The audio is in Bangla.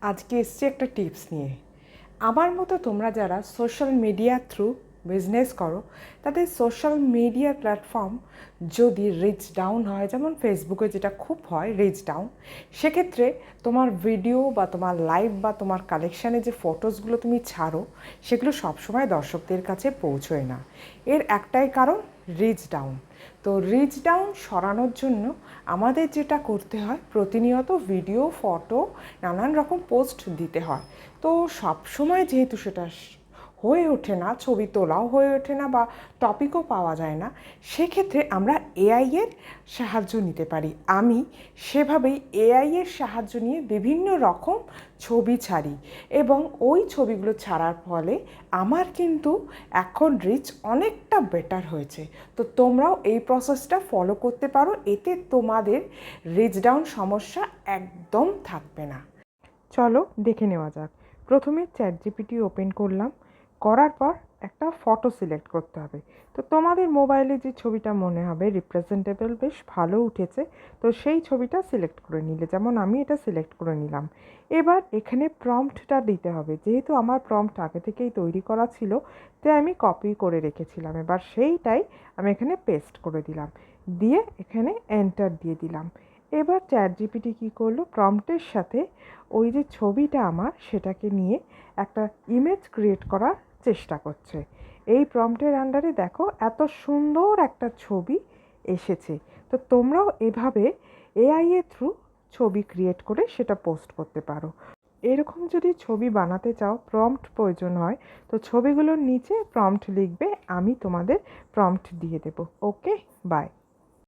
আজকে এসছি একটা টিপস নিয়ে। আমার মতো তোমরা যারা সোশ্যাল মিডিয়া থ্রু বিজনেস করো, তাদের সোশ্যাল মিডিয়া প্ল্যাটফর্ম যদি রিচ ডাউন হয়, যেমন ফেসবুকে যেটা খুব হয় রিচ ডাউন, সেক্ষেত্রে তোমার ভিডিও বা তোমার লাইভ বা তোমার কালেকশানে যে ফটোসগুলো তুমি ছাড়ো, সেগুলো সবসময় দর্শকদের কাছে পৌঁছয় না। এর একটাই কারণ, রিচ ডাউন। তো রিচ ডাউন সরানোর জন্য আমাদের যেটা করতে হয়, প্রতিনিয়ত ভিডিও, ফটো, নানান রকম পোস্ট দিতে হয়। তো সব সময় যেহেতু সেটা হয়ে ওঠে না, ছবি তোলাও হয়ে ওঠে না বা টপিকও পাওয়া যায় না, সেক্ষেত্রে আমরা এআইয়ের সাহায্য নিতে পারি। আমি সেভাবেই এআইয়ের সাহায্য নিয়ে বিভিন্ন রকম ছবি ছাড়ি এবং ওই ছবিগুলো ছাড়ার ফলে আমার কিন্তু এখন রিচ অনেকটা বেটার হয়েছে। তো তোমরাও এই প্রসেসটা ফলো করতে পারো, এতে তোমাদের রিচ ডাউন সমস্যা একদম থাকবে না। চলো দেখে নেওয়া যাক। প্রথমে চ্যাটজিপিটি ওপেন করলাম, করার পর একটা ফটো সিলেক্ট করতে হবে। তো তোমাদের মোবাইলে যে ছবিটা মনে হবে রিপ্রেজেন্টেবল, বেশ ভালো উঠেছে, তো সেই ছবিটা সিলেক্ট করে নিলে, যেমন আমি এটা সিলেক্ট করে নিলাম। এবার এখানে প্রম্পটটা দিতে হবে। যেহেতু আমার প্রম্পট আগে থেকেই তৈরি করা ছিল, তাই আমি কপি করে রেখেছিলাম। এবার সেইটাই আমি এখানে পেস্ট করে দিলাম, দিয়ে এখানে এন্টার দিয়ে দিলাম। এবার চ্যাটজিপিটি কী করলো, প্রম্পটের সাথে ওই যে ছবিটা আমার, সেটাকে নিয়ে একটা ইমেজ ক্রিয়েট করার চেষ্টা করছে। এই প্রম্পটের আন্ডারে দেখো এত সুন্দর একটা ছবি এসেছে। তো তোমরাও এভাবে এআই এর থ্রু ছবি ক্রিয়েট করে সেটা পোস্ট করতে পারো। এরকম যদি ছবি বানাতে চাও, প্রম্পট প্রয়োজন হয়, তো ছবিগুলোর নিচে প্রম্পট লিখবে, আমি তোমাদের প্রম্পট দিয়ে দেবো। ওকে, বাই।